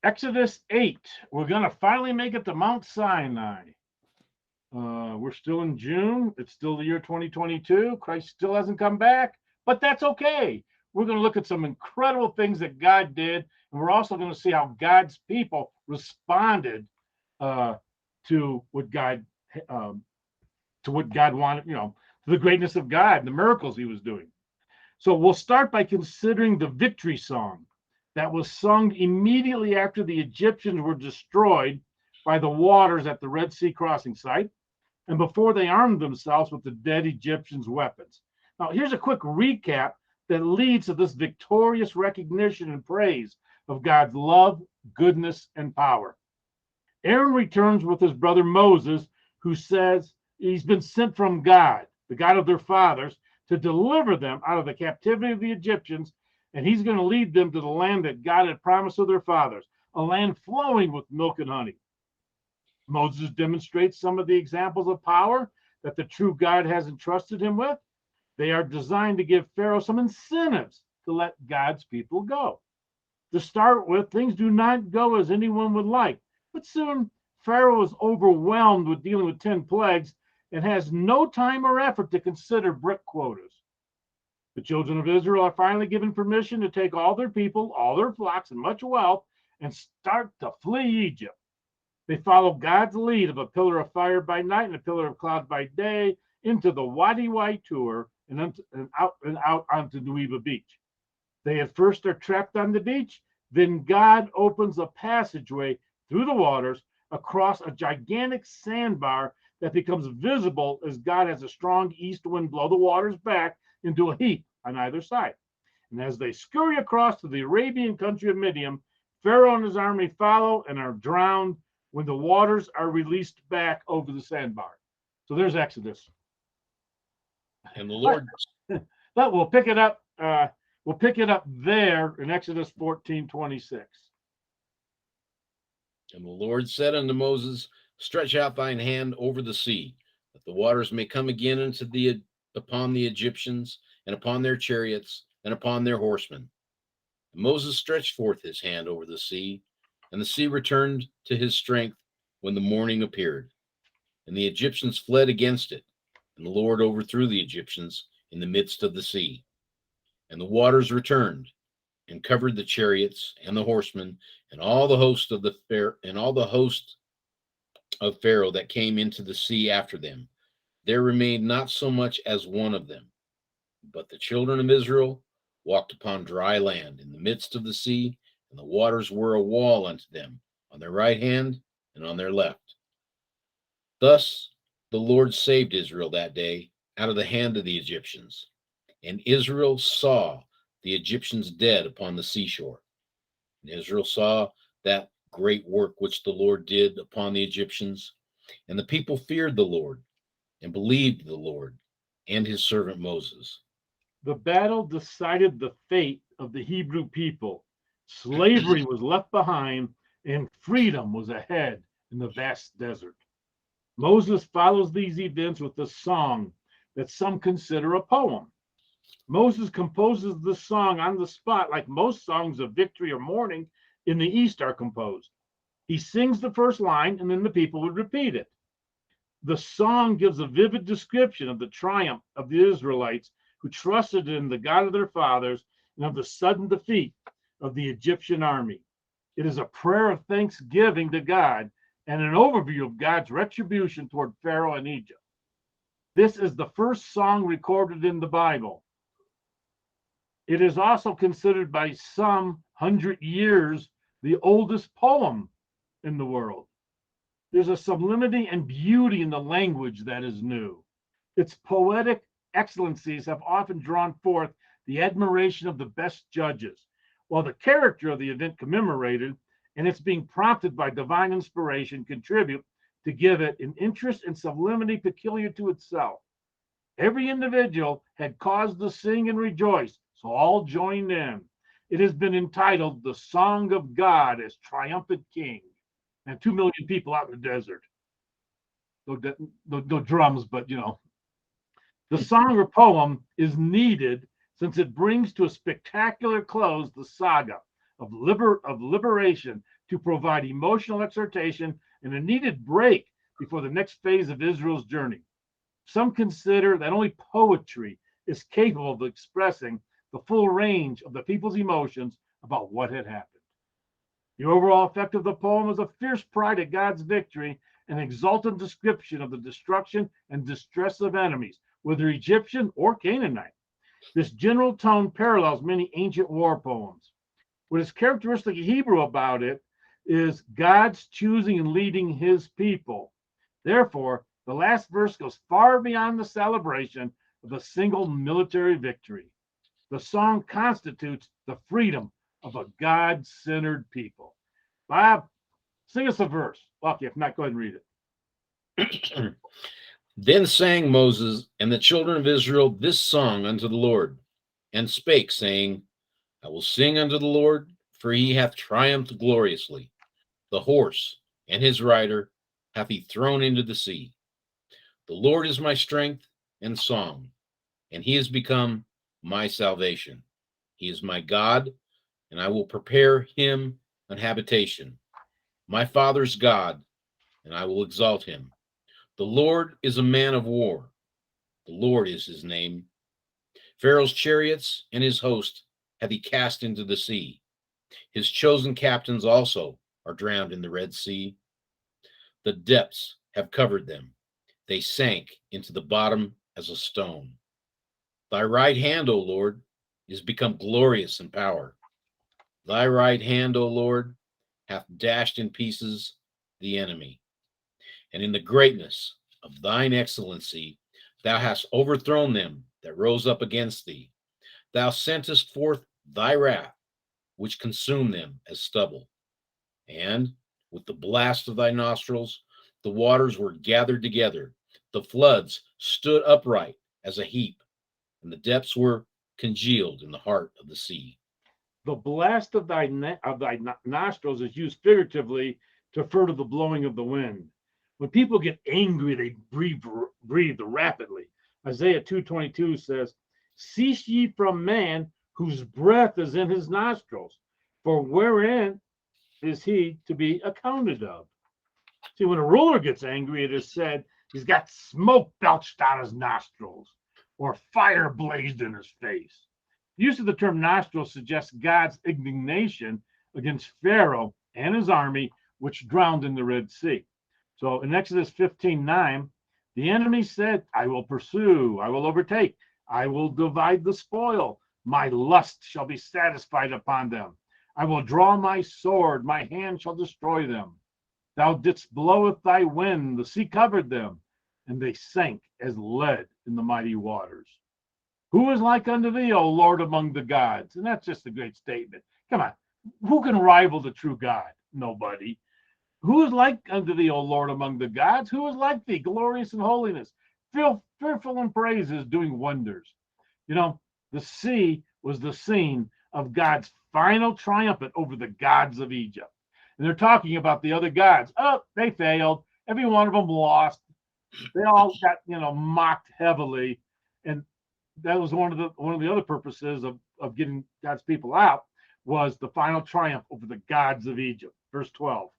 Exodus 8. We're going to finally make it to Mount Sinai. We're still in June. It's still the year 2022. Christ still hasn't come back, but that's okay. We're going to look at some incredible things that God did, and we're also going to see how God's people responded uh, to what God um, to what God wanted, to the greatness of God, the miracles He was doing. So we'll start by considering the victory song that was sung immediately after the Egyptians were destroyed by the waters at the Red Sea crossing site and before they armed themselves with the dead Egyptians' weapons. Now, here's a quick recap that leads to this victorious recognition and praise of God's love, goodness, and power. Aaron returns with his brother Moses, who says he's been sent from God, the God of their fathers, to deliver them out of the captivity of the Egyptians, and he's going to lead them to the land that God had promised to their fathers, a land flowing with milk and honey. Moses demonstrates some of the examples of power that the true God has entrusted him with. They are designed to give Pharaoh some incentives to let God's people go. To start with, things do not go as anyone would like, but soon Pharaoh is overwhelmed with dealing with 10 plagues and has no time or effort to consider brick quotas. The children of Israel are finally given permission to take all their people, all their flocks, and much wealth and start to flee Egypt. They follow God's lead of a pillar of fire by night and a pillar of cloud by day into the Wadi Wai tour and out onto Nuiva Beach. They at first are trapped on the beach. Then God opens a passageway through the waters across a gigantic sandbar that becomes visible as God has a strong east wind blow the waters back into a heap on either side. And as they scurry across to the Arabian country of Midian, Pharaoh and his army follow and are drowned when the waters are released back over the sandbar. So there's Exodus. And the Lord But we'll pick it up. We'll pick it up there in Exodus 14:26. and the Lord said unto Moses, stretch out thine hand over the sea, that the waters may come again upon the Egyptians, and upon their chariots, and upon their horsemen. And Moses stretched forth his hand over the sea, and the sea returned to his strength when the morning appeared. And the Egyptians fled against it, and the Lord overthrew the Egyptians in the midst of the sea. And the waters returned and covered the chariots and the horsemen and all the host of Pharaoh that came into the sea after them. There remained not so much as one of them. But the children of Israel walked upon dry land in the midst of the sea, and the waters were a wall unto them on their right hand and on their left. Thus the Lord saved Israel that day out of the hand of the Egyptians. And Israel saw the Egyptians dead upon the seashore. And Israel saw that great work which the Lord did upon the Egyptians. And the people feared the Lord and believed the Lord and his servant Moses. The battle decided the fate of the Hebrew people. Slavery was left behind, and freedom was ahead in the vast desert. Moses follows these events with a song that some consider a poem. Moses composes the song on the spot, like most songs of victory or mourning in the East are composed. He sings the first line, and then the people would repeat it. The song gives a vivid description of the triumph of the Israelites who trusted in the God of their fathers and of the sudden defeat of the Egyptian army. It is a prayer of thanksgiving to God and an overview of God's retribution toward Pharaoh and Egypt. This is the first song recorded in the Bible. It is also considered by some 100 years the oldest poem in the world. There's a sublimity and beauty in the language that is new. Its poetic excellencies have often drawn forth the admiration of the best judges, while the character of the event commemorated and its being prompted by divine inspiration contribute to give it an interest and sublimity peculiar to itself. Every individual had cause to sing and rejoice, so all joined in. It has been entitled The Song of God as Triumphant King. And 2 million people out in the desert. No drums, but the song or poem is needed since it brings to a spectacular close the saga of liberation to provide emotional exhortation and a needed break before the next phase of Israel's journey. Some consider that only poetry is capable of expressing the full range of the people's emotions about what had happened. The overall effect of the poem is a fierce pride at God's victory, an exultant description of the destruction and distress of enemies, whether Egyptian or Canaanite. This general tone parallels many ancient war poems. What is characteristic of Hebrew about it is God's choosing and leading his people. Therefore, the last verse goes far beyond the celebration of a single military victory. The song constitutes the freedom of a God-centered people. Bob, sing us a verse. Lucky, if not, go ahead and read it. Then sang Moses and the children of Israel this song unto the Lord, and spake, saying, I will sing unto the Lord, for he hath triumphed gloriously. The horse and his rider hath he thrown into the sea. The Lord is my strength and song, and he is become my salvation. He is my God, and I will prepare him an habitation. My father's God, and I will exalt him. The Lord is a man of war. The Lord is his name. Pharaoh's chariots and his host hath he cast into the sea. His chosen captains also are drowned in the Red Sea. The depths have covered them. They sank into the bottom as a stone. Thy right hand, O Lord, is become glorious in power. Thy right hand, O Lord, hath dashed in pieces the enemy. And in the greatness of thine excellency, thou hast overthrown them that rose up against thee. Thou sentest forth thy wrath, which consumed them as stubble. And with the blast of thy nostrils, the waters were gathered together. The floods stood upright as a heap, and the depths were congealed in the heart of the sea. The blast of thy nostrils is used figuratively to refer to the blowing of the wind. When people get angry, they breathe rapidly. Isaiah 2:22 says, cease ye from man whose breath is in his nostrils, for wherein is he to be accounted of? See, when a ruler gets angry, it is said he's got smoke belched out his nostrils or fire blazed in his face. The use of the term nostrils suggests God's indignation against Pharaoh and his army, which drowned in the Red Sea. So in Exodus 15:9, the enemy said, I will pursue, I will overtake, I will divide the spoil. My lust shall be satisfied upon them. I will draw my sword, my hand shall destroy them. Thou didst blow with thy wind, the sea covered them, and they sank as lead in the mighty waters. Who is like unto thee, O Lord, among the gods? And that's just a great statement. Come on. Who can rival the true God? Nobody. Who is like unto thee, O Lord, among the gods? Who is like thee, glorious in holiness, fearful in praises, doing wonders? You know, the sea was the scene of God's final triumphant over the gods of Egypt. And they're talking about the other gods. Oh, they failed. Every one of them lost. They all got, mocked heavily. And that was one of the other purposes of getting God's people out, was the final triumph over the gods of Egypt. Verse 12.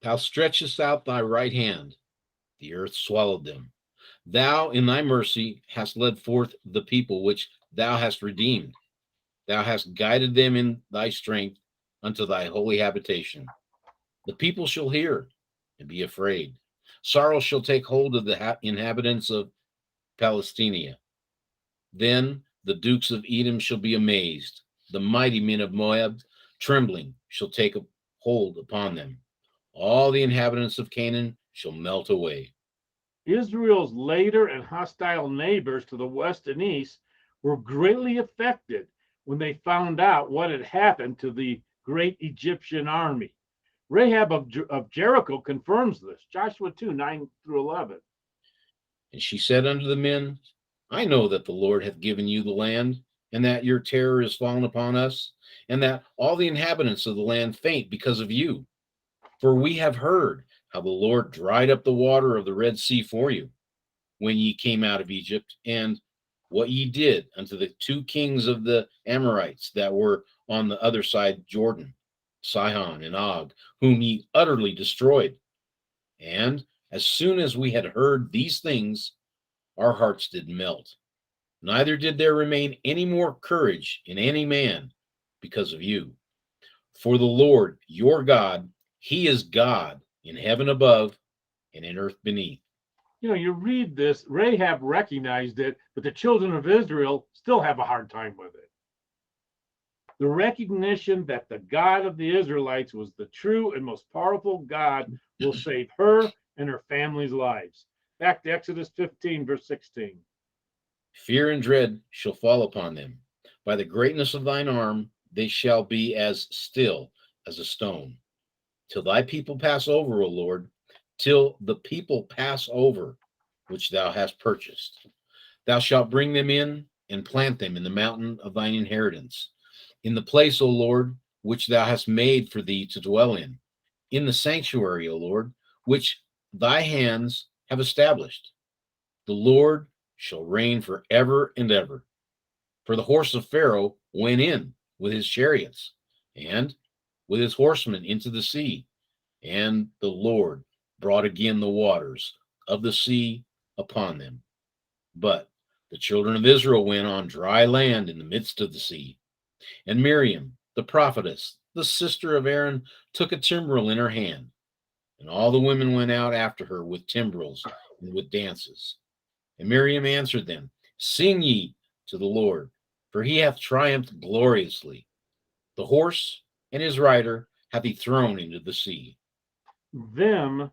Thou stretchest out thy right hand, the earth swallowed them. Thou in thy mercy hast led forth the people which thou hast redeemed. Thou hast guided them in thy strength unto thy holy habitation. The people shall hear and be afraid. Sorrow shall take hold of the inhabitants of Palestina. Then the dukes of Edom shall be amazed. The mighty men of Moab, trembling, shall take a hold upon them. All the inhabitants of Canaan shall melt away. Israel's later and hostile neighbors to the west and east were greatly affected when they found out what had happened to the great Egyptian army. Rahab of Jericho confirms this. Joshua 2:9-11. And she said unto the men, I know that the Lord hath given you the land, and that your terror is fallen upon us, and that all the inhabitants of the land faint because of you. For we have heard how the Lord dried up the water of the Red Sea for you, when ye came out of Egypt, and what ye did unto the two kings of the Amorites that were on the other side Jordan. Sihon and Og, whom he utterly destroyed. And as soon as we had heard these things, our hearts did melt. Neither did there remain any more courage in any man because of you. For the Lord your God, he is God in heaven above and in earth beneath. You know, you read this, Rahab recognized it, but the children of Israel still have a hard time with it. The recognition that the God of the Israelites was the true and most powerful God will save her and her family's lives. Back to Exodus 15, verse 16. Fear and dread shall fall upon them. By the greatness of thine arm, they shall be as still as a stone. Till thy people pass over, O Lord, till the people pass over, which thou hast purchased. Thou shalt bring them in and plant them in the mountain of thine inheritance, in the place, O Lord, which thou hast made for thee to dwell in the sanctuary, O Lord, which thy hands have established. The Lord shall reign forever and ever. For the horse of Pharaoh went in with his chariots and with his horsemen into the sea, and the Lord brought again the waters of the sea upon them. But the children of Israel went on dry land in the midst of the sea. And Miriam, the prophetess, the sister of Aaron, took a timbrel in her hand, and all the women went out after her with timbrels and with dances. And Miriam answered them, Sing ye to the Lord, for he hath triumphed gloriously. The horse and his rider hath he thrown into the sea. Them,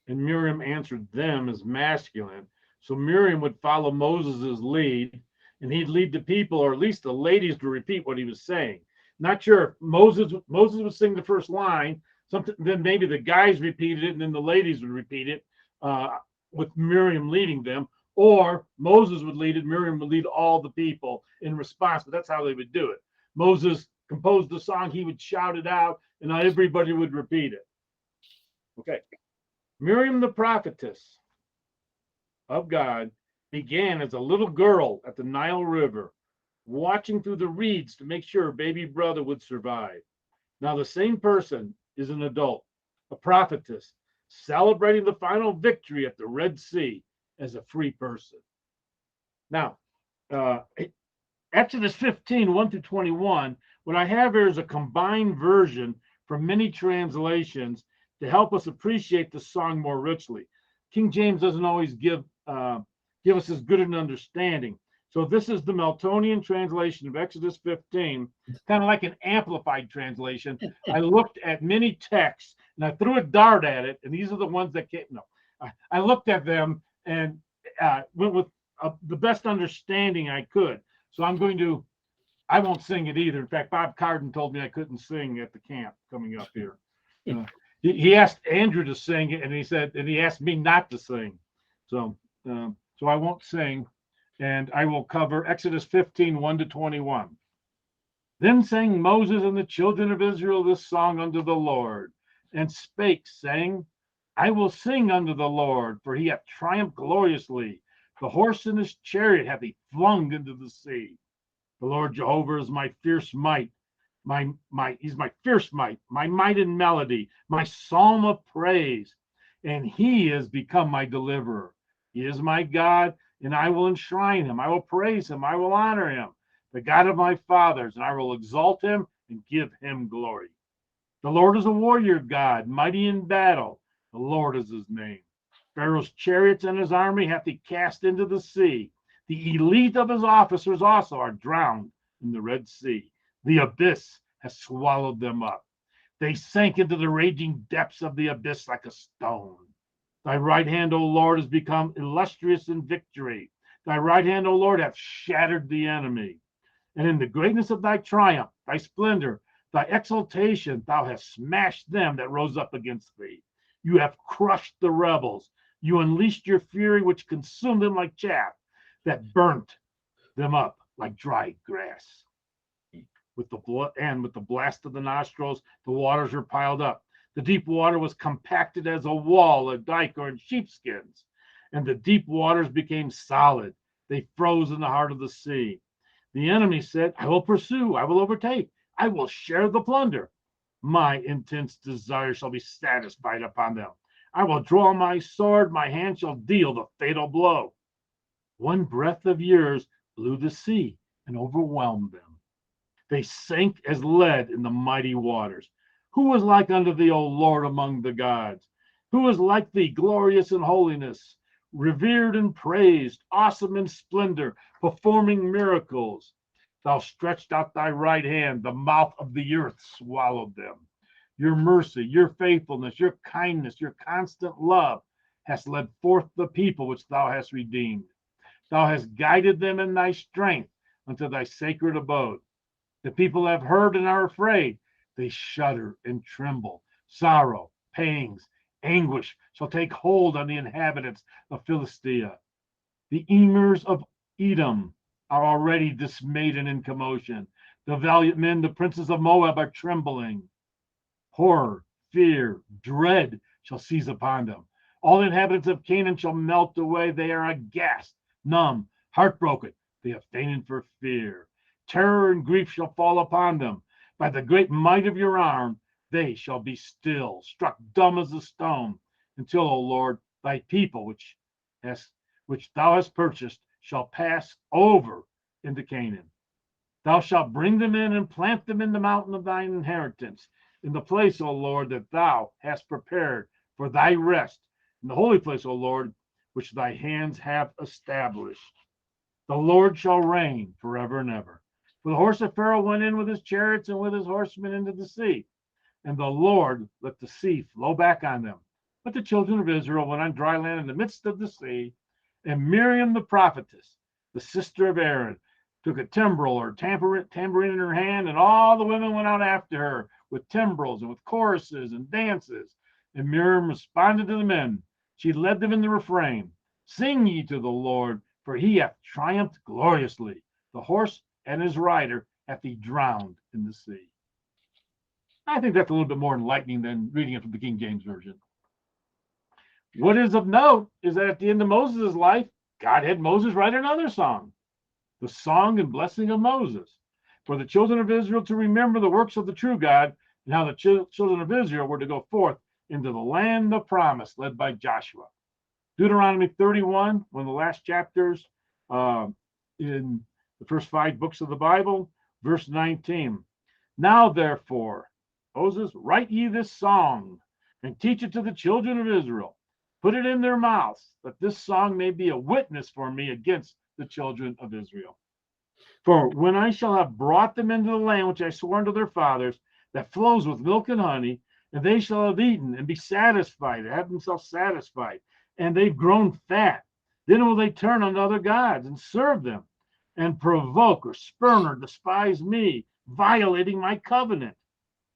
and Miriam answered them as masculine. So Miriam would follow Moses' lead, and he'd lead the people, or at least the ladies, to repeat what he was saying. Not sure if Moses would sing the first line, something, then maybe the guys repeated it, and then the ladies would repeat it, with Miriam leading them, or Moses would lead it, Miriam would lead all the people in response, but that's how they would do it. Moses composed the song, he would shout it out, and everybody would repeat it. Okay. Miriam the prophetess of God began as a little girl at the Nile River, watching through the reeds to make sure her baby brother would survive. Now, the same person is an adult, a prophetess, celebrating the final victory at the Red Sea as a free person. Now, Exodus 15, 1 through 21, what I have here is a combined version from many translations to help us appreciate the song more richly. King James doesn't always give us as good an understanding. So this is the Meltonian translation of Exodus 15, kind of like an amplified translation. I looked at many texts and I threw a dart at it, and these are the ones that came. No, I looked at them and went with the best understanding I could. So I won't sing it either. In fact, Bob Carden told me I couldn't sing at the camp coming up here. He asked Andrew to sing it, and he asked me not to sing. So I won't sing, and I will cover Exodus 15, 1 to 21. Then sang Moses and the children of Israel this song unto the Lord, and spake, saying, I will sing unto the Lord, for he hath triumphed gloriously. The horse and his chariot hath he flung into the sea. The Lord Jehovah is my fierce might. He's my fierce might, my might and melody, my psalm of praise, and he has become my deliverer. He is my God, and I will enshrine him. I will praise him. I will honor him, the God of my fathers, and I will exalt him and give him glory. The Lord is a warrior God, mighty in battle. The Lord is his name. Pharaoh's chariots and his army hath he cast into the sea. The elite of his officers also are drowned in the Red Sea. The abyss has swallowed them up. They sank into the raging depths of the abyss like a stone. Thy right hand, O Lord, has become illustrious in victory. Thy right hand, O Lord, hath shattered the enemy. And in the greatness of thy triumph, thy splendor, thy exaltation, thou hast smashed them that rose up against thee. You have crushed the rebels. You unleashed your fury, which consumed them like chaff, that burnt them up like dry grass. With the blast of the nostrils, the waters were piled up. The deep water was compacted as a wall, a dike, or in sheepskins. And the deep waters became solid. They froze in the heart of the sea. The enemy said, I will pursue, I will overtake, I will share the plunder. My intense desire shall be satisfied upon them. I will draw my sword, my hand shall deal the fatal blow. One breath of yours blew the sea and overwhelmed them. They sank as lead in the mighty waters. Who was like unto thee, O Lord, among the gods? Who is like thee, glorious in holiness, revered and praised, awesome in splendor, performing miracles? Thou stretched out thy right hand, the mouth of the earth swallowed them. Your mercy, your faithfulness, your kindness, your constant love hast led forth the people which thou hast redeemed. Thou hast guided them in thy strength unto thy sacred abode. The people have heard and are afraid. They shudder and tremble. Sorrow, pangs, anguish shall take hold on the inhabitants of Philistia. The emirs of Edom are already dismayed and in commotion. The valiant men, the princes of Moab, are trembling. Horror, fear, dread shall seize upon them. All the inhabitants of Canaan shall melt away. They are aghast, numb, heartbroken. They have fainted for fear. Terror and grief shall fall upon them. By the great might of your arm, they shall be still, struck dumb as a stone, until, O Lord, thy people, which thou hast purchased, shall pass over into Canaan. Thou shalt bring them in and plant them in the mountain of thine inheritance, in the place, O Lord, that thou hast prepared for thy rest, in the holy place, O Lord, which thy hands have established. The Lord shall reign forever and ever. For the horse of Pharaoh went in with his chariots and with his horsemen into the sea, and the Lord let the sea flow back on them. But the children of Israel went on dry land in the midst of the sea, and Miriam the prophetess, the sister of Aaron, took a timbrel or tambourine in her hand, and all the women went out after her with timbrels and with choruses and dances. And Miriam responded to the men. She led them in the refrain, Sing ye to the Lord, for he hath triumphed gloriously. The horse and his rider hath he drowned in the sea. I think that's a little bit more enlightening than reading it from the King James Version. What is of note is that at the end of Moses' life, God had Moses write another song, the song and blessing of Moses, for the children of Israel to remember the works of the true God and how the children of Israel were to go forth into the land of promise led by Joshua. Deuteronomy 31, one of the last chapters in the first 5 books of the Bible, verse 19. Now, therefore, Moses, write ye this song and teach it to the children of Israel. Put it in their mouths, that this song may be a witness for me against the children of Israel. For when I shall have brought them into the land which I swore unto their fathers, that flows with milk and honey, and they shall have eaten and be satisfied, have themselves satisfied, and they've grown fat, then will they turn unto other gods and serve them, and provoke or spurn or despise me, violating my covenant.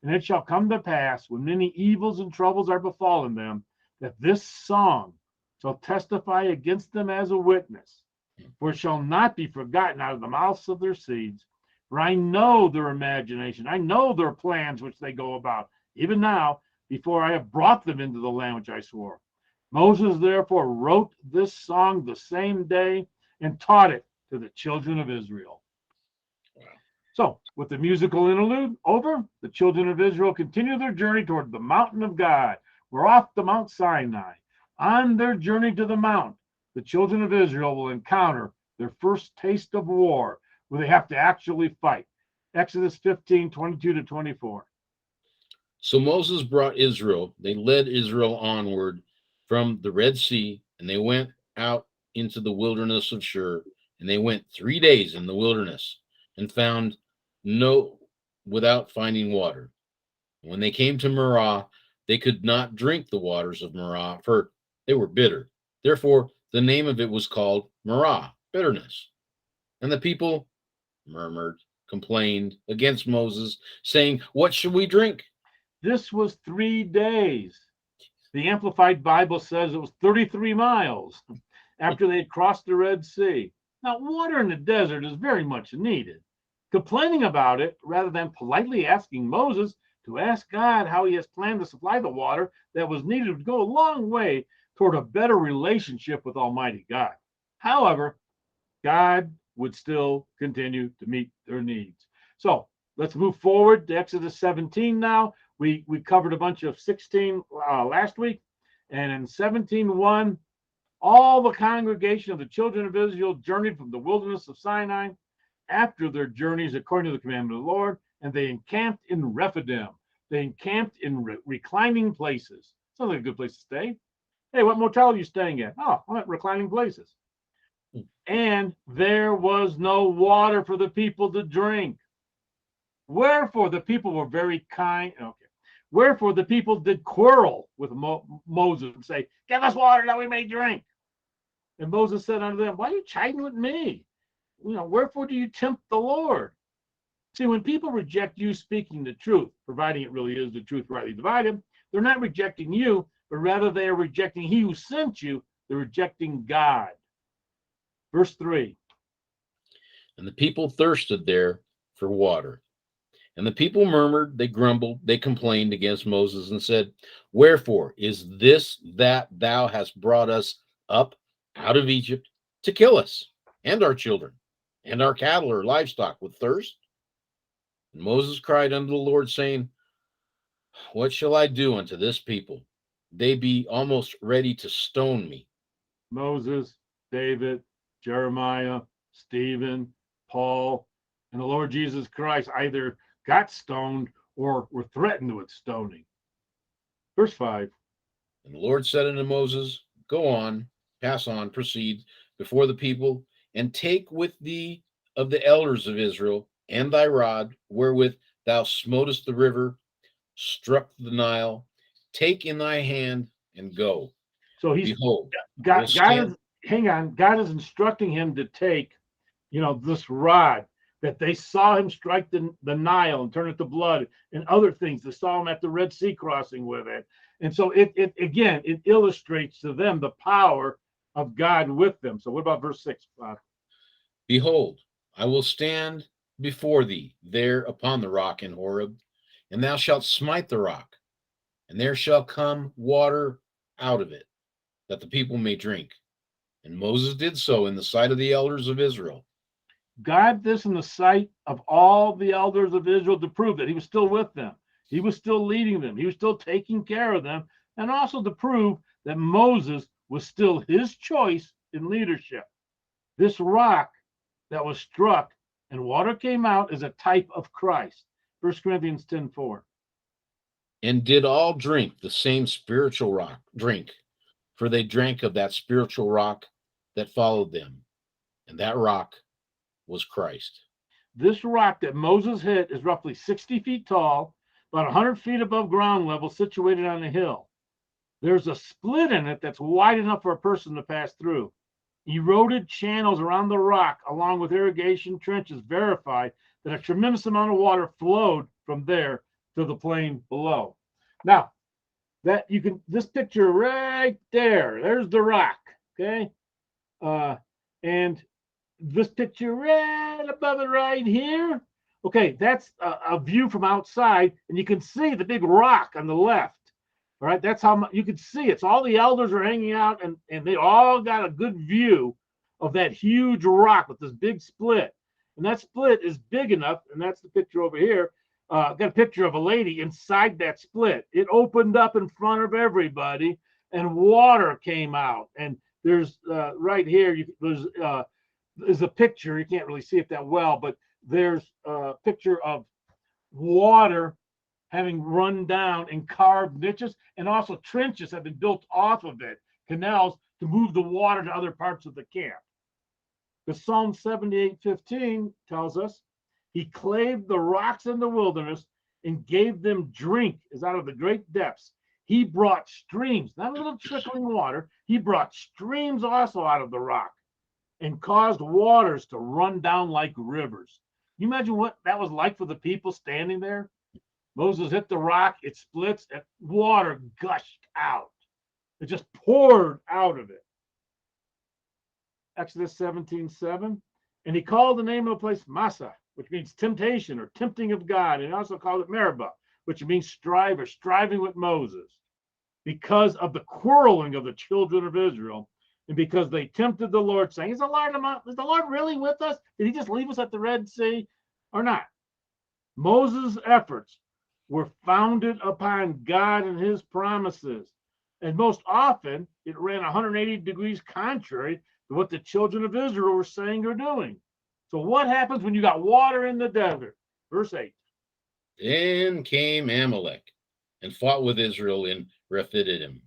And it shall come to pass, when many evils and troubles are befallen them, that this song shall testify against them as a witness, for it shall not be forgotten out of the mouths of their seeds. For I know their imagination, I know their plans which they go about, even now, before I have brought them into the land which I swore. Moses therefore wrote this song the same day and taught it to the children of Israel. Wow. So, with the musical interlude over, the children of Israel continue their journey toward the mountain of God. We're off to Mount Sinai. On their journey to the mount, the children of Israel will encounter their first taste of war, where they have to actually fight. Exodus 15, 22 to 24. So Moses they led Israel onward from the Red Sea, and they went out into the wilderness of Shur, and they went 3 days in the wilderness and found without finding water. When they came to Marah, they could not drink the waters of Marah, for they were bitter. Therefore, the name of it was called Marah, bitterness. And the people murmured, complained against Moses, saying, What should we drink? This was 3 days. The Amplified Bible says it was 33 miles after they had crossed the Red Sea. Now, water in the desert is very much needed. Complaining about it, rather than politely asking Moses to ask God how he has planned to supply the water that was needed, would go a long way toward a better relationship with Almighty God. However, God would still continue to meet their needs. So let's move forward to Exodus 17 now. We covered a bunch of 16 last week, and in 17:1, all the congregation of the children of Israel journeyed from the wilderness of Sinai after their journeys according to the commandment of the Lord, and they encamped in Rephidim. They encamped in reclining places. Sounds like a good place to stay. Hey, what motel are you staying at? Oh, I'm at reclining places. And there was no water for the people to drink. Wherefore the people were very kind. Okay. Wherefore the people did quarrel with Moses and say, "Give us water that we may drink." And Moses said unto them, "Why are you chiding with me? Wherefore do you tempt the Lord?" See, when people reject you speaking the truth, providing it really is the truth rightly divided, they're not rejecting you, but rather they are rejecting he who sent you. They're rejecting God. Verse 3. And the people thirsted there for water. And the people murmured, they grumbled, they complained against Moses and said, "Wherefore is this that thou hast brought us up out of Egypt to kill us and our children and our cattle or livestock with thirst?" And Moses cried unto the Lord, saying, "What shall I do unto this people? They be almost ready to stone me." Moses, David, Jeremiah, Stephen, Paul, and the Lord Jesus Christ either got stoned or were threatened with stoning. Verse 5. And the Lord said unto Moses, "Go on, pass on, proceed before the people, and take with thee of the elders of Israel, and thy rod, wherewith thou smotest the river, struck the Nile, take in thy hand, and go. So he's Behold, God is, hang on, God is instructing him to take, this rod that they saw him strike the Nile and turn it to blood, and other things. They saw him at the Red Sea crossing with it. And so it illustrates to them the power of God with them. So what about verse 6? Behold, I will stand before thee there upon the rock in Horeb, and thou shalt smite the rock, and there shall come water out of it, that the people may drink. And Moses did so in the sight of the elders of Israel. God this in the sight of all the elders of Israel to prove that he was still with them. He was still leading them. He was still taking care of them. And also to prove that Moses was still his choice in leadership. This rock that was struck and water came out is a type of Christ. 1 Corinthians 10:4. And did all drink the same spiritual drink, for they drank of that spiritual rock that followed them, and that rock was Christ. This rock that Moses hit is roughly 60 feet tall, about 100 feet above ground level, situated on a hill. There's a split in it that's wide enough for a person to pass through. Eroded channels around the rock, along with irrigation trenches, verify that a tremendous amount of water flowed from there to the plain below. Now, this picture right there's the rock, okay? And this picture right above it right here, okay, that's a view from outside, and you can see the big rock on the left. All right, that's how you can see it. So all the elders are hanging out, and they all got a good view of that huge rock with this big split. And that split is big enough, and that's the picture over here. Got a picture of a lady inside that split. It opened up in front of everybody, and water came out. And there's right here, there's a picture. You can't really see it that well, but there's a picture of water having run down and carved niches, and also trenches have been built off of it, canals, to move the water to other parts of the camp. The Psalm 78:15 tells us, he clave the rocks in the wilderness and gave them drink as out of the great depths. He brought streams, not a little trickling water, he brought streams also out of the rock and caused waters to run down like rivers. Can you imagine what that was like for the people standing there? Moses hit the rock, it splits, and water gushed out. It just poured out of it. Exodus 17:7. And he called the name of the place Massa, which means temptation or tempting of God. And he also called it Meribah, which means strive or striving with Moses, because of the quarreling of the children of Israel, and because they tempted the Lord, saying, is the Lord really with us? Did he just leave us at the Red Sea or not? Moses' efforts were founded upon God and his promises. And most often, it ran 180 degrees contrary to what the children of Israel were saying or doing. So, what happens when you got water in the desert? Verse 8. Then came Amalek and fought with Israel in Rephidim.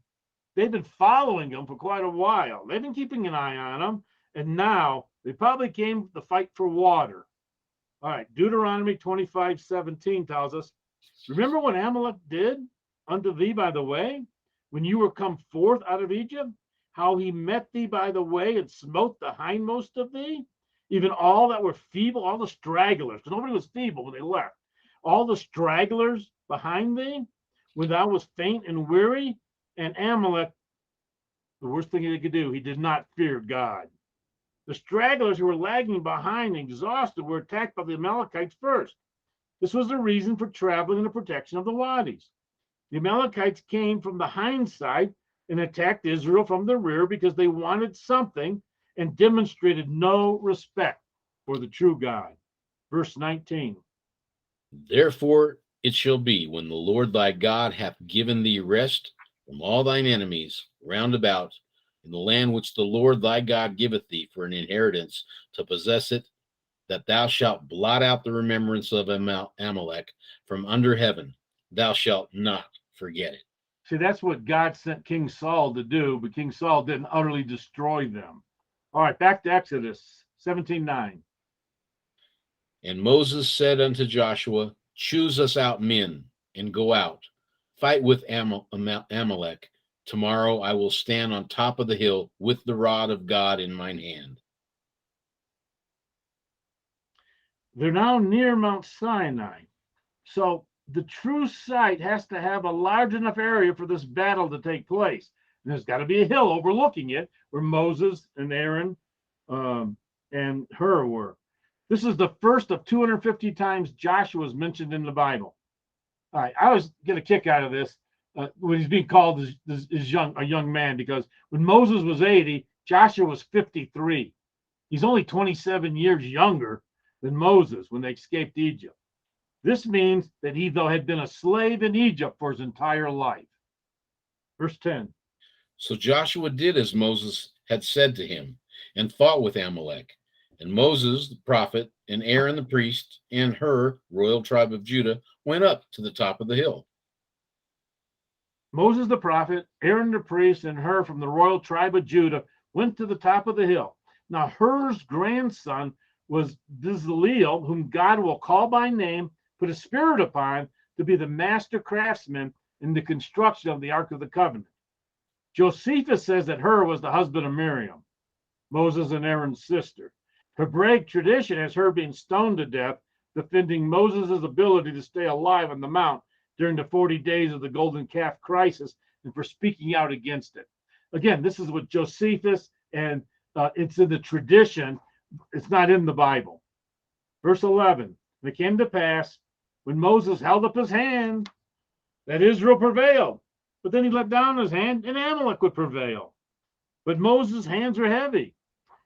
They've been following them for quite a while. They've been keeping an eye on them. And now they probably came to fight for water. All right, Deuteronomy 25:17 tells us, remember what Amalek did unto thee by the way, when you were come forth out of Egypt, how he met thee by the way and smote the hindmost of thee, even all that were feeble, all the stragglers, because nobody was feeble when they left, all the stragglers behind thee, when thou was faint and weary, and Amalek, the worst thing he could do, he did not fear God. The stragglers who were lagging behind and exhausted were attacked by the Amalekites first. This was the reason for traveling in the protection of the wadis. The Amalekites came from the hind side and attacked Israel from the rear because they wanted something and demonstrated no respect for the true God. Verse 19. Therefore it shall be, when the Lord thy God hath given thee rest from all thine enemies round about, in the land which the Lord thy God giveth thee for an inheritance to possess it, that thou shalt blot out the remembrance of Amalek from under heaven. Thou shalt not forget it. See, that's what God sent King Saul to do, but King Saul didn't utterly destroy them. All right, back to Exodus 17:9. And Moses said unto Joshua, choose us out men, and go out, fight with Amalek. Tomorrow I will stand on top of the hill with the rod of God in mine hand. They're now near Mount Sinai. So the true site has to have a large enough area for this battle to take place. And there's got to be a hill overlooking it where Moses and Aaron and Hur were. This is the first of 250 times Joshua is mentioned in the Bible. All right, I always get a kick out of this when he's being called as a young man, because when Moses was 80, Joshua was 53. He's only 27 years younger than Moses when they escaped Egypt. This means that he, though, had been a slave in Egypt for his entire life. Verse 10. So Joshua did as Moses had said to him, and fought with Amalek. And Moses, the prophet, and Aaron the priest, and Hur, royal tribe of Judah, went up to the top of the hill. Moses the prophet, Aaron the priest, and Hur from the royal tribe of Judah went to the top of the hill. Now Hur's grandson was Bezaleel, whom God will call by name, put a spirit upon to be the master craftsman in the construction of the Ark of the Covenant. Josephus says that Hur was the husband of Miriam, Moses and Aaron's sister. Hebraic tradition has her being stoned to death, defending Moses' ability to stay alive on the mount during the 40 days of the golden calf crisis and for speaking out against it. Again, this is what Josephus, and it's in the tradition. It's not in the Bible. Verse 11, and it came to pass when Moses held up his hand that Israel prevailed. But then he let down his hand and Amalek would prevail. But Moses' hands were heavy.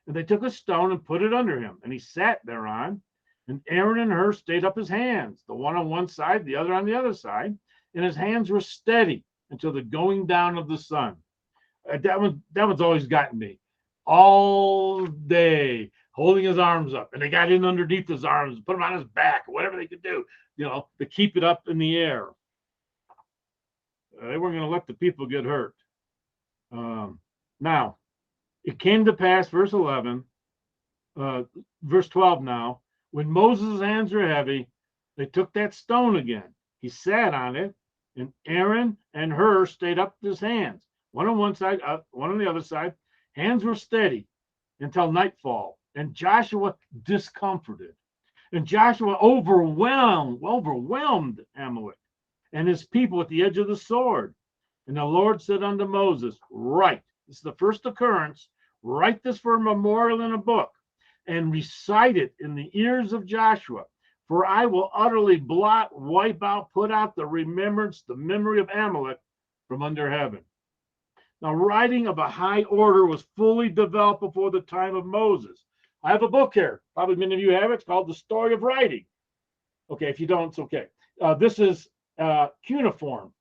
And they took a stone and put it under him, and he sat thereon. And Aaron and Hur stayed up his hands, the one on one side, the other on the other side, and his hands were steady until the going down of the sun. That one's always gotten me. All day, holding his arms up, and they got in underneath his arms, put him on his back, or whatever they could do, to keep it up in the air. They weren't going to let the people get hurt. Now, it came to pass, verse 11, verse 12 now, when Moses' hands were heavy, they took that stone again. He sat on it, and Aaron and Hur stayed up his hands, one on one side, one on the other side. Hands were steady until nightfall, and Joshua discomforted. And Joshua overwhelmed Amalek and his people at the edge of the sword. And the Lord said unto Moses, write, this is the first occurrence, write this for a memorial in a book, and recite it in the ears of Joshua. For I will utterly blot, wipe out, put out the memory of Amalek from under heaven. Now, writing of a high order was fully developed before the time of Moses. I have a book here. Probably many of you have it. It's called The Story of Writing. Okay, if you don't, it's okay. This is Cuneiform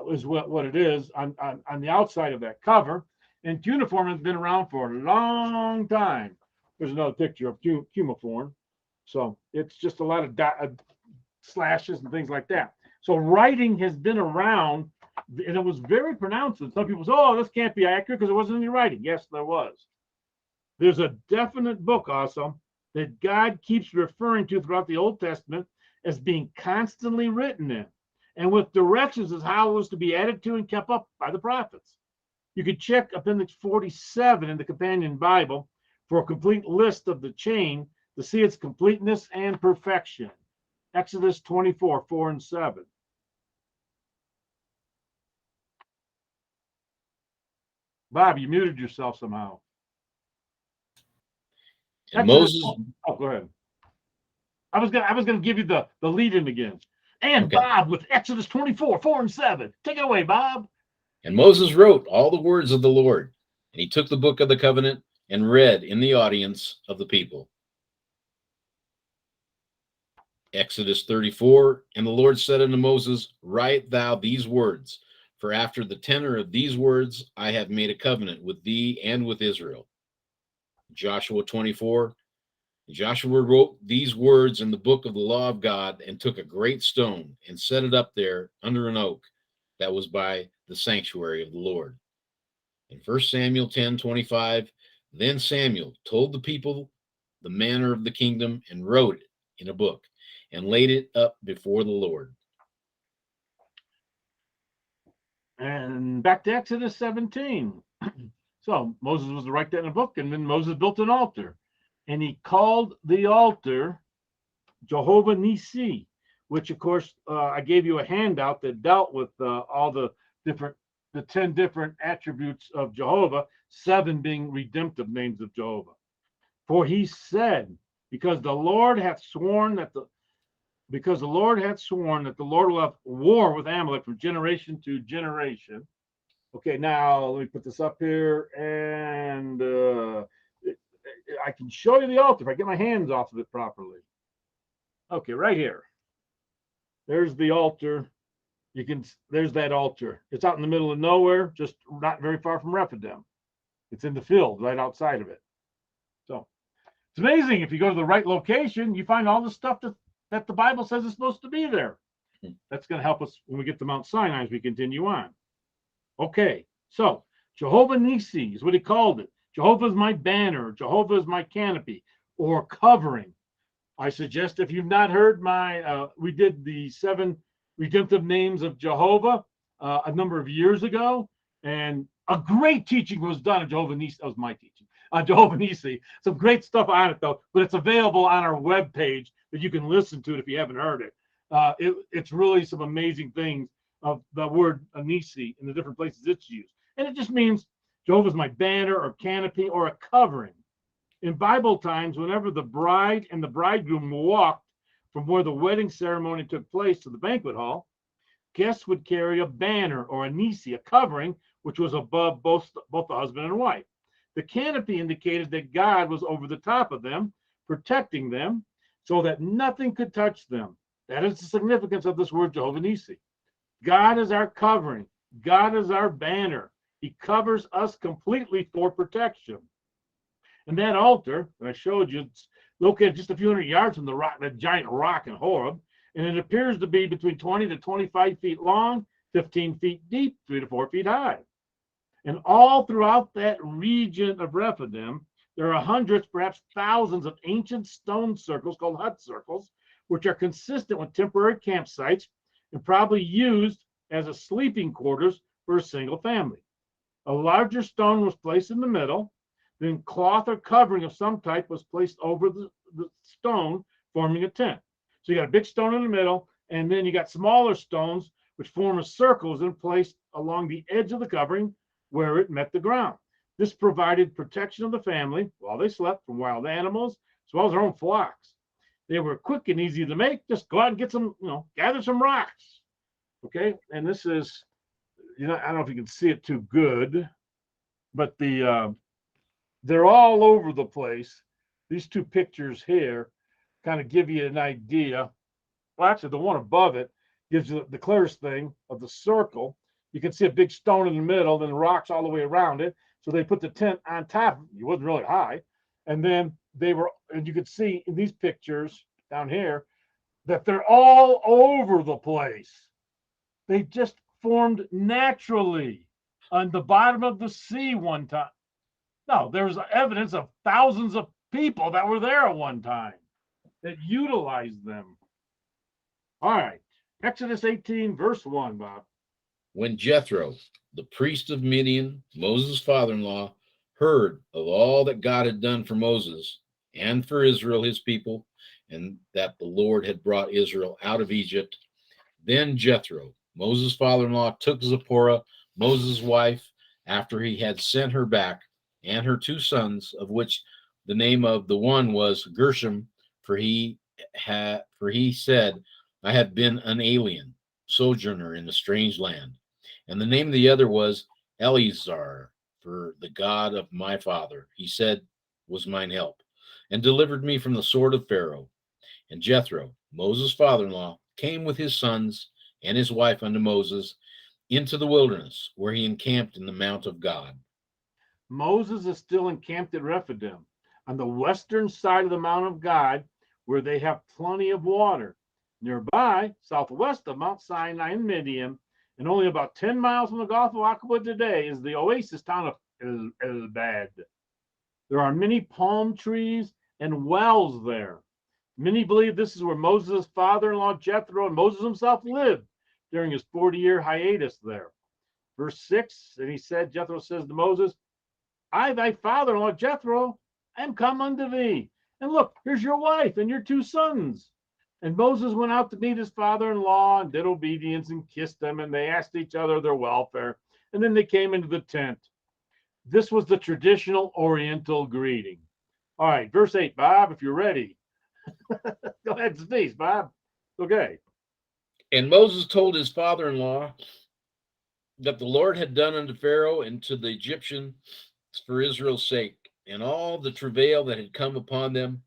is what it is on the outside of that cover. And cuneiform has been around for a long time. There's another picture of cuneiform. So it's just a lot of slashes and things like that. So writing has been around, and it was very pronounced. And some people say, oh, this can't be accurate because there wasn't any writing. Yes, there was. There's a definite book also that God keeps referring to throughout the Old Testament as being constantly written in, and with directions as how it was to be added to and kept up by the prophets. You could check Appendix 47 in the Companion Bible for a complete list of the chain to see its completeness and perfection. Exodus 24, 4 and 7. Bob, you muted yourself somehow. And Moses. Oh, go ahead. I was gonna give you the lead in again. And okay. Bob with Exodus 24, 4 and 7. Take it away, Bob. And Moses wrote all the words of the Lord, and he took the book of the covenant and read in the audience of the people. Exodus 34, and the Lord said unto Moses, write thou these words, for after the tenor of these words I have made a covenant with thee and with Israel. Joshua 24, Joshua wrote these words in the book of the law of God and took a great stone and set it up there under an oak that was by the sanctuary of the Lord. In 1 Samuel 10:25, then Samuel told the people the manner of the kingdom and wrote it in a book and laid it up before the Lord. And back to Exodus 17. So Moses was to write that in a book, and then Moses built an altar. And he called the altar Jehovah Nissi, which, of course, I gave you a handout that dealt with all the 10 different attributes of Jehovah, 7 being redemptive names of Jehovah. For he said, because the Lord hath sworn that the Lord will have war with Amalek from generation to generation. Okay, now let me put this up here, and I can show you the altar if I get my hands off of it properly. Okay, right here. There's the altar. There's that altar. It's out in the middle of nowhere, just not very far from Rephidim. It's in the field right outside of it. So it's amazing. If you go to the right location, you find all the stuff that the Bible says is supposed to be there. That's going to help us when we get to Mount Sinai as we continue on. Okay, so Jehovah Nissi is what he called it. Jehovah is my banner. Jehovah is my canopy or covering. I suggest if you've not heard we did the 7 redemptive names of Jehovah a number of years ago, and a great teaching was done on Jehovah Nissi. That was my teaching on Jehovah Nissi. Some great stuff on it though, but it's available on our webpage that you can listen to it if you haven't heard it. It's really some amazing things of the word Nissi in the different places it's used. And it just means Jehovah's my banner or canopy or a covering. In Bible times, whenever the bride and the bridegroom walked from where the wedding ceremony took place to the banquet hall, guests would carry a banner or a Nissi, a covering, which was above both the husband and wife. The canopy indicated that God was over the top of them, protecting them so that nothing could touch them. That is the significance of this word Jehovah Nissi. God is our covering. God is our banner. He covers us completely for protection. And that altar that I showed you, it's located just a few hundred yards from the giant rock in Horeb, and it appears to be between 20 to 25 feet long, 15 feet deep, 3 to 4 feet high. And all throughout that region of Rephidim, there are hundreds, perhaps thousands of ancient stone circles called hut circles, which are consistent with temporary campsites and probably used as a sleeping quarters for a single family. A larger stone was placed in the middle, then cloth or covering of some type was placed over the stone, forming a tent. So you got a big stone in the middle, and then you got smaller stones which form a circle and placed along the edge of the covering where it met the ground. This provided protection of the family while they slept from wild animals as well as their own flocks. They were quick and easy to make. Just go out and get some, gather some rocks. Okay, and this is, I don't know if you can see it too good, but they're all over the place. These 2 pictures here kind of give you an idea. Well, actually, the one above it gives you the clearest thing of the circle. You can see a big stone in the middle, then rocks all the way around it. So they put the tent on top. It wasn't really high. And then and you could see in these pictures down here that they're all over the place. They just formed naturally on the bottom of the sea one time. No, there's evidence of thousands of people that were there at one time that utilized them. All right. Exodus 18, verse 1, Bob. When Jethro, the priest of Midian, Moses' father-in-law, heard of all that God had done for Moses and for Israel, his people, and that the Lord had brought Israel out of Egypt, then Jethro, Moses' father-in-law, took Zipporah, Moses' wife, after he had sent her back, and her 2 sons, of which the name of the one was Gershom, for he said, I have been an alien, sojourner in a strange land. And the name of the other was Eleazar, for the God of my father, he said, was mine help, and delivered me from the sword of Pharaoh. And Jethro, Moses' father-in-law, came with his sons and his wife unto Moses into the wilderness, where he encamped in the mount of God. Moses is still encamped at Rephidim, on the western side of the Mount of God, where they have plenty of water. Nearby, southwest of Mount Sinai in Midian, and only about 10 miles from the Gulf of Aqaba today, is the oasis town of El-Bad. There are many palm trees and wells there. Many believe this is where Moses' father-in-law Jethro and Moses himself lived during his 40-year hiatus there. Verse 6, and he said, Jethro says to Moses, I, thy father-in-law Jethro, am come unto thee. And look, here's your wife and your 2 sons. And Moses went out to meet his father-in-law and did obedience and kissed them, and they asked each other their welfare. And then they came into the tent. This was the traditional Oriental greeting. All right, verse 8, Bob, if you're ready. Go ahead, sneeze, Bob. Okay. And Moses told his father-in-law that the Lord had done unto Pharaoh and to the Egyptians for Israel's sake, and all the travail that had come upon them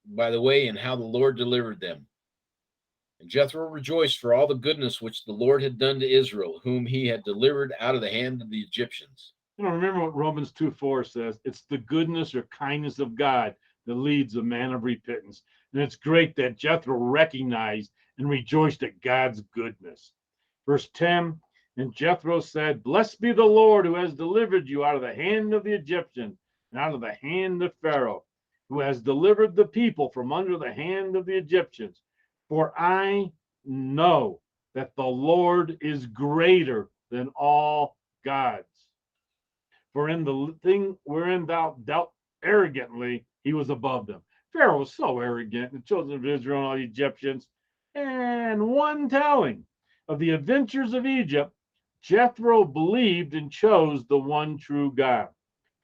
by the way, and how the Lord delivered them. And Jethro rejoiced for all the goodness which the Lord had done to Israel, whom he had delivered out of the hand of the Egyptians. Remember what Romans 2:4 says. It's the goodness or kindness of God that leads a man of repentance. And it's great that Jethro recognized and rejoiced at God's goodness. Verse 10, and Jethro said, Blessed be the Lord who has delivered you out of the hand of the Egyptians and out of the hand of Pharaoh, who has delivered the people from under the hand of the Egyptians. For I know that the Lord is greater than all gods. For in the thing wherein thou dealt arrogantly, he was above them. Pharaoh was so arrogant, the children of Israel and all the Egyptians. And one telling of the adventures of Egypt, Jethro believed and chose the one true God.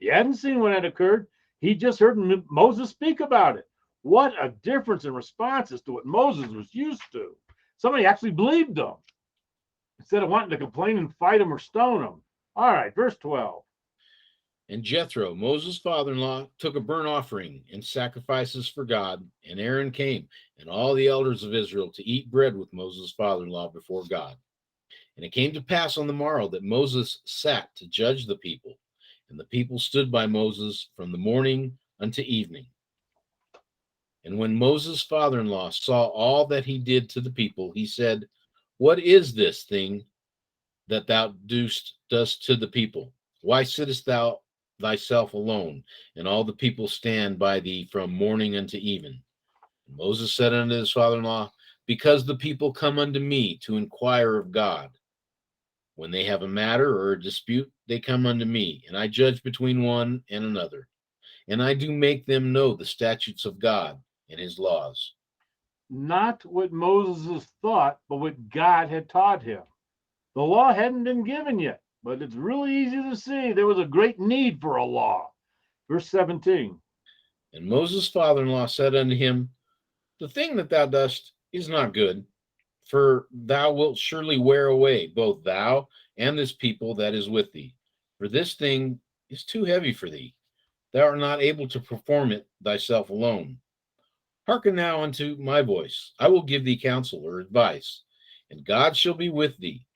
He hadn't seen what had occurred. He just heard Moses speak about it. What a difference in responses to what Moses was used to. Somebody actually believed him instead of wanting to complain and fight him or stone him. All right, verse 12. And Jethro, Moses' father-in-law, took a burnt offering and sacrifices for God, and Aaron came, and all the elders of Israel, to eat bread with Moses' father-in-law before God. And it came to pass on the morrow that Moses sat to judge the people, and the people stood by Moses from the morning unto evening. And when Moses' father-in-law saw all that he did to the people, he said, What is this thing that thou dost to the people? Why sittest thou thyself alone, and all the people stand by thee from morning unto even? And Moses said unto his father-in-law, Because the people come unto me to inquire of God. When they have a matter or a dispute, they come unto me, and I judge between one and another. And I do make them know the statutes of God and his laws. Not what Moses thought, but what God had taught him. The law hadn't been given yet, but it's really easy to see there was a great need for a law. Verse 17. And Moses' father-in-law said unto him, The thing that thou dost is not good, for thou wilt surely wear away both thou and this people that is with thee. For this thing is too heavy for thee. Thou art not able to perform it thyself alone. Hearken now unto my voice. I will give thee counsel or advice. and God shall be with thee.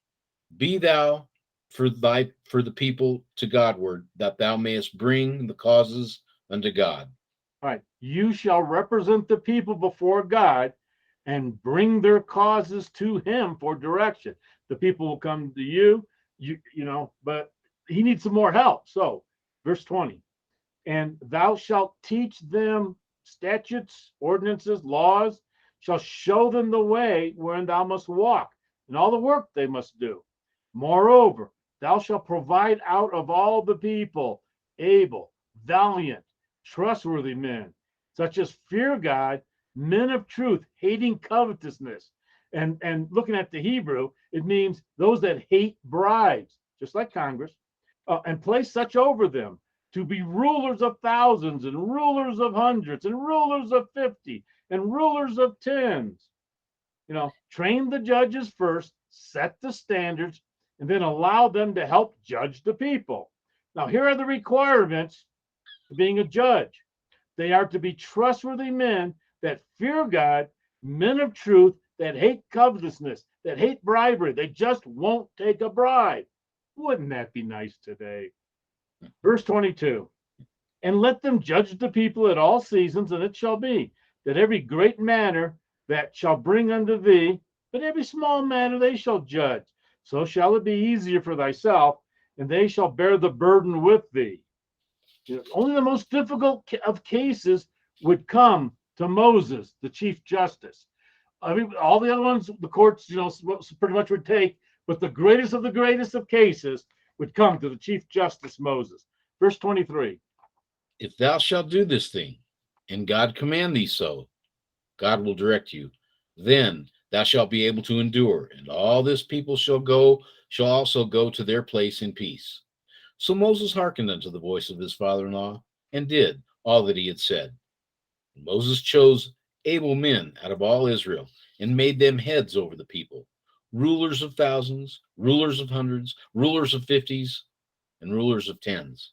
Be thou for the people to Godward, that thou mayest bring the causes unto God. All right. You shall represent the people before God and bring their causes to him for direction. The people will come to you, but he needs some more help. So, verse 20, and thou shalt teach them statutes, ordinances, laws, shall show them the way wherein thou must walk, and all the work they must do. Moreover, thou shalt provide out of all the people able, valiant, trustworthy men, such as fear God, men of truth, hating covetousness. And looking at the Hebrew, it means those that hate bribes, just like Congress, and place such over them to be rulers of thousands and rulers of hundreds and rulers of 50 and rulers of tens. Train the judges first, set the standards, and then allow them to help judge the people. Now, here are the requirements of being a judge. They are to be trustworthy men that fear God, men of truth that hate covetousness, that hate bribery. They just won't take a bribe. Wouldn't that be nice today? Verse 22, and let them judge the people at all seasons, and it shall be that every great matter that shall bring unto thee, but every small matter they shall judge. So shall it be easier for thyself, and they shall bear the burden with thee. Only the most difficult of cases would come to Moses, the chief justice. I mean, all the other ones, the courts, pretty much would take, but the greatest of cases would come to the chief justice, Moses. Verse 23. If thou shalt do this thing, and God command thee so, God will direct you. Then thou shalt be able to endure, and all this people shall also go to their place in peace. So Moses hearkened unto the voice of his father-in-law, and did all that he had said. And Moses chose able men out of all Israel, and made them heads over the people, rulers of thousands, rulers of hundreds, rulers of fifties, and rulers of tens.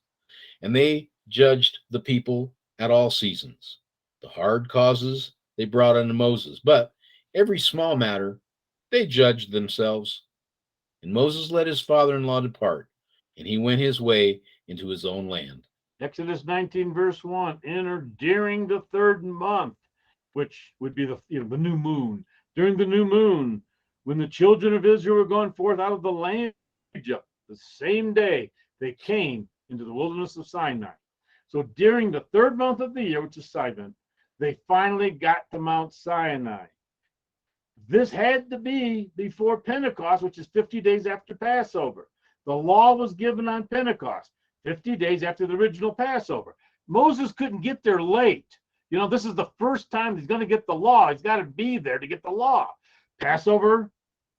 And they judged the people at all seasons. The hard causes they brought unto Moses, but every small matter they judged themselves. And Moses let his father-in-law depart, and he went his way into his own land. Exodus 19, verse 1, enter during the third month, which would be the new moon. During the new moon, when the children of Israel were going forth out of the land of Egypt, the same day they came into the wilderness of Sinai. So during the third month of the year, which is Sivan, they finally got to Mount Sinai. This had to be before Pentecost, which is 50 days after Passover. The law was given on Pentecost, 50 days after the original Passover. Moses couldn't get there late. This is the first time he's going to get the law. He's got to be there to get the law. Passover,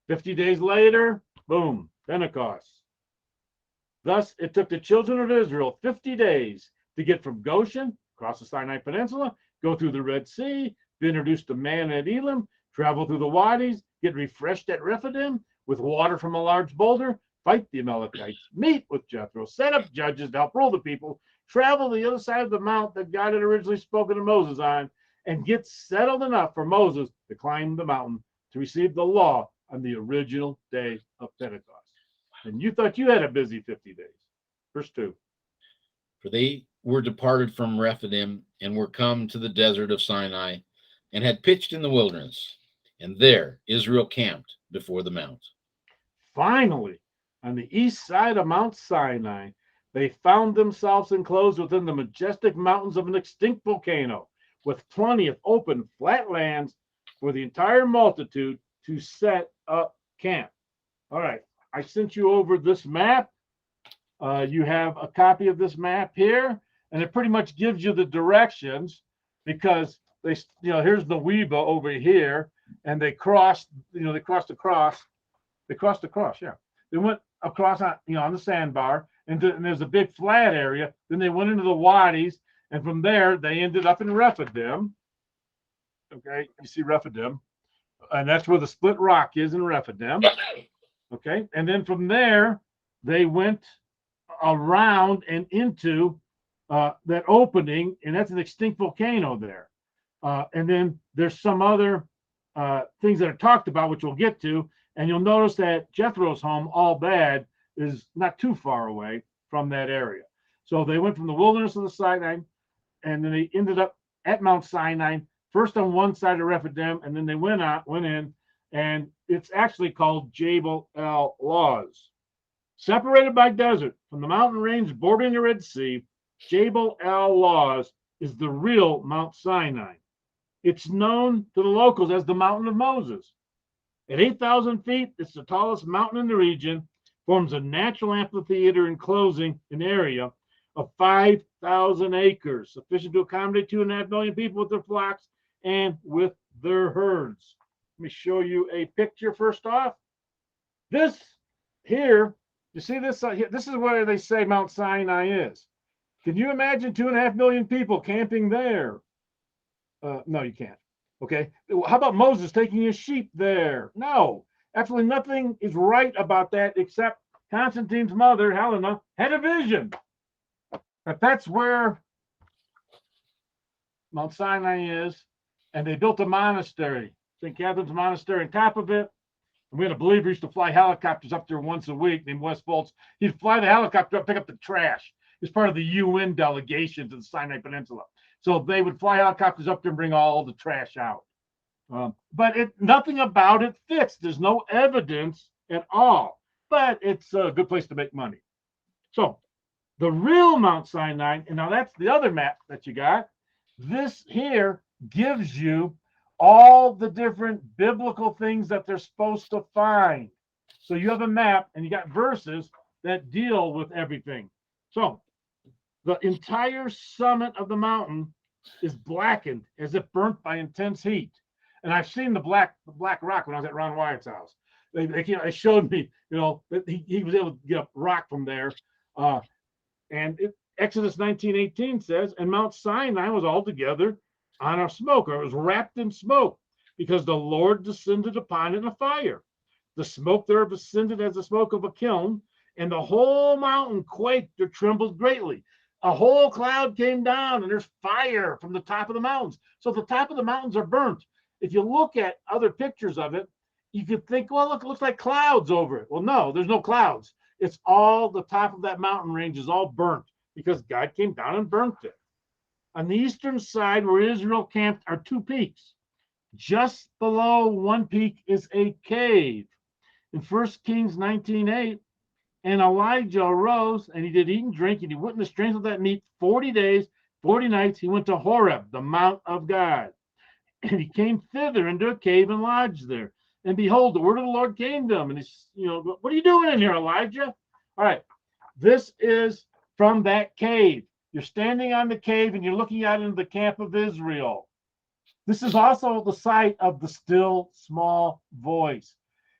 50 days later, boom, Pentecost. Thus, it took the children of Israel 50 days to get from Goshen, across the Sinai Peninsula, go through the Red Sea, be introduced to man at Elim, travel through the wadis, get refreshed at Rephidim with water from a large boulder, fight the Amalekites, meet with Jethro, set up judges to help rule the people, travel the other side of the mount that God had originally spoken to Moses on, and get settled enough for Moses to climb the mountain to receive the law on the original day of Pentecost. And you thought you had a busy 50 days. Verse 2. For they were departed from Rephidim, and were come to the desert of Sinai, and had pitched in the wilderness. And there Israel camped before the mount. Finally, on the east side of Mount Sinai, they found themselves enclosed within the majestic mountains of an extinct volcano, with plenty of open, flat lands for the entire multitude to set up camp. All right, I sent you over this map. You have a copy of this map here, and it pretty much gives you the directions, because here's the Weba over here, and they crossed across. Yeah. They went across on the sandbar, and there's a big flat area. Then they went into the wadis, and from there they ended up in Rephidim. Okay, you see Rephidim, and that's where the split rock is in Rephidim. Okay, and then from there they went around and into that opening, and that's an extinct volcano there. And then there's some other things that are talked about, which we'll get to, And you'll notice that Jethro's home, All Bad, is not too far away from that area. So they went from the wilderness of the Sinai, and then they ended up at Mount Sinai, first on one side of Rephidim, and then they went in, and it's actually called Jabal El Lawz. Separated by desert from the mountain range bordering the Red Sea, Jabal El Lawz is the real Mount Sinai. It's known to the locals as the Mountain of Moses. At 8,000 feet, it's the tallest mountain in the region, forms a natural amphitheater enclosing an area of 5,000 acres, sufficient to accommodate 2.5 million people with their flocks and with their herds. Let me show you a picture first off. This here, you see this? This is where they say Mount Sinai is. Can you imagine 2.5 million people camping there? No, you can't. Okay. How about Moses taking his sheep there? No, absolutely nothing is right about that except Constantine's mother, Helena, had a vision. But that's where Mount Sinai is. And they built a monastery, St. Catherine's Monastery, on top of it. And we had a believer who used to fly helicopters up there once a week named Wes Bolts. He'd fly the helicopter up, pick up the trash. He's part of the UN delegation to the Sinai Peninsula. So they would fly helicopters up there and bring all the trash out. But nothing about it fits. There's no evidence at all. But it's a good place to make money. So the real Mount Sinai, and now that's the other map that you got. This here gives you all the different biblical things that they're supposed to find. So you have a map and you got verses that deal with everything. So the entire summit of the mountain is blackened as if burnt by intense heat. And I've seen the black rock when I was at Ron Wyatt's house. They showed me, that he was able to get a rock from there. Exodus 19:18 says, and Mount Sinai was altogether on a smoke, or it was wrapped in smoke, because the Lord descended upon it in a fire. The smoke thereof ascended as the smoke of a kiln, and the whole mountain quaked or trembled greatly. A whole cloud came down, and there's fire from the top of the mountains. So the top of the mountains are burnt. If you look at other pictures of it, you could think, well, look, it looks like clouds over it. Well, no, there's no clouds. It's all the top of that mountain range is all burnt because God came down and burnt it. On the eastern side where Israel camped are two peaks. Just below one peak is a cave. In 1 Kings 19:8, and Elijah arose, and he did eat and drink, and he went in the strength of that meat 40 days, 40 nights. He went to Horeb, the mount of God. And he came thither into a cave and lodged there. And behold, the word of the Lord came to him. And he's, what are you doing in here, Elijah? All right. This is from that cave. You're standing on the cave and you're looking out into the camp of Israel. This is also the site of the still small voice.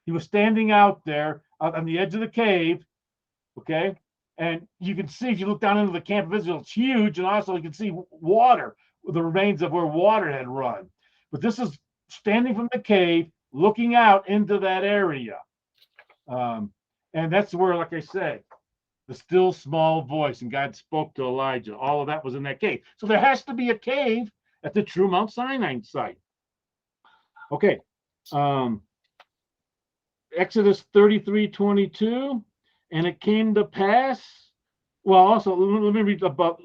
He was standing out there on the edge of the cave. Okay. And you can see, if you look down into the camp of Israel, it's huge. And also you can see water, the remains of where water had run. But this is standing from the cave, looking out into that area. And that's where, like I said, the still small voice, and God spoke to Elijah. All of that was in that cave. So there has to be a cave at the true Mount Sinai site. Okay. Exodus 33:22. And it came to pass. Well, also, let me read about,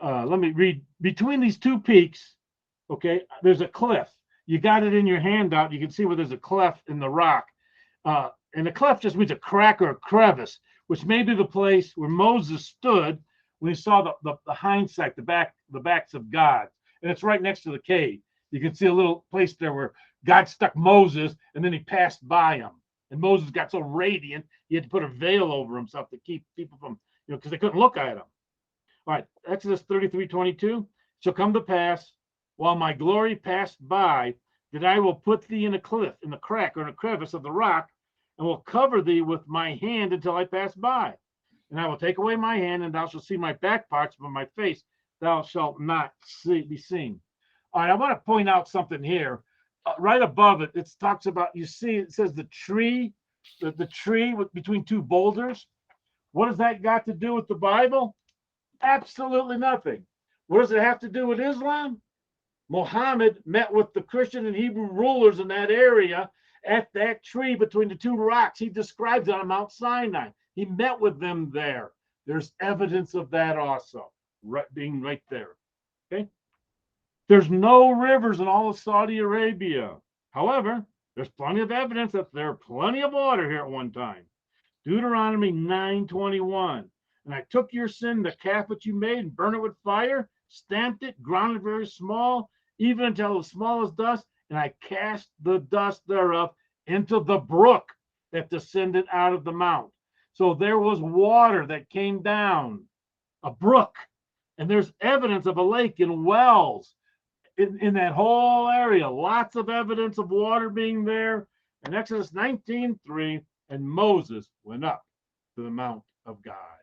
let me read between these two peaks. Okay, there's a cliff. You got it in your handout. You can see where there's a cleft in the rock. And a cleft just means a crack or a crevice, which may be the place where Moses stood when he saw the hindsight, the backs of God. And it's right next to the cave. You can see a little place there where God stuck Moses, and then he passed by him. And Moses got so radiant, he had to put a veil over himself to keep people from, because they couldn't look at him. All right, Exodus 33:22. Shall come to pass, while my glory passed by, that I will put thee in a cliff, in the crack or in a crevice of the rock, and will cover thee with my hand until I pass by. And I will take away my hand, and thou shalt see my back parts, but my face thou shalt not be seen. All right, I want to point out something here. Right above it, it talks about, you see, it says the tree between two boulders. What does that got to do with the Bible? Absolutely nothing. What does it have to do with Islam? Muhammad met with the Christian and Hebrew rulers in that area, at that tree between the two rocks. He describes it on Mount Sinai. He met with them there. There's evidence of that also, being right there. Okay. There's no rivers in all of Saudi Arabia. However, there's plenty of evidence that there are plenty of water here at one time. Deuteronomy 9:21. And I took your sin, the calf which you made, and burned it with fire, stamped it, ground it very small, even until it was small as dust, and I cast the dust thereof into the brook that descended out of the mount. So there was water that came down, a brook, and there's evidence of a lake and wells in that whole area. Lots of evidence of water being there. In Exodus 19:3, and Moses went up to the Mount of God.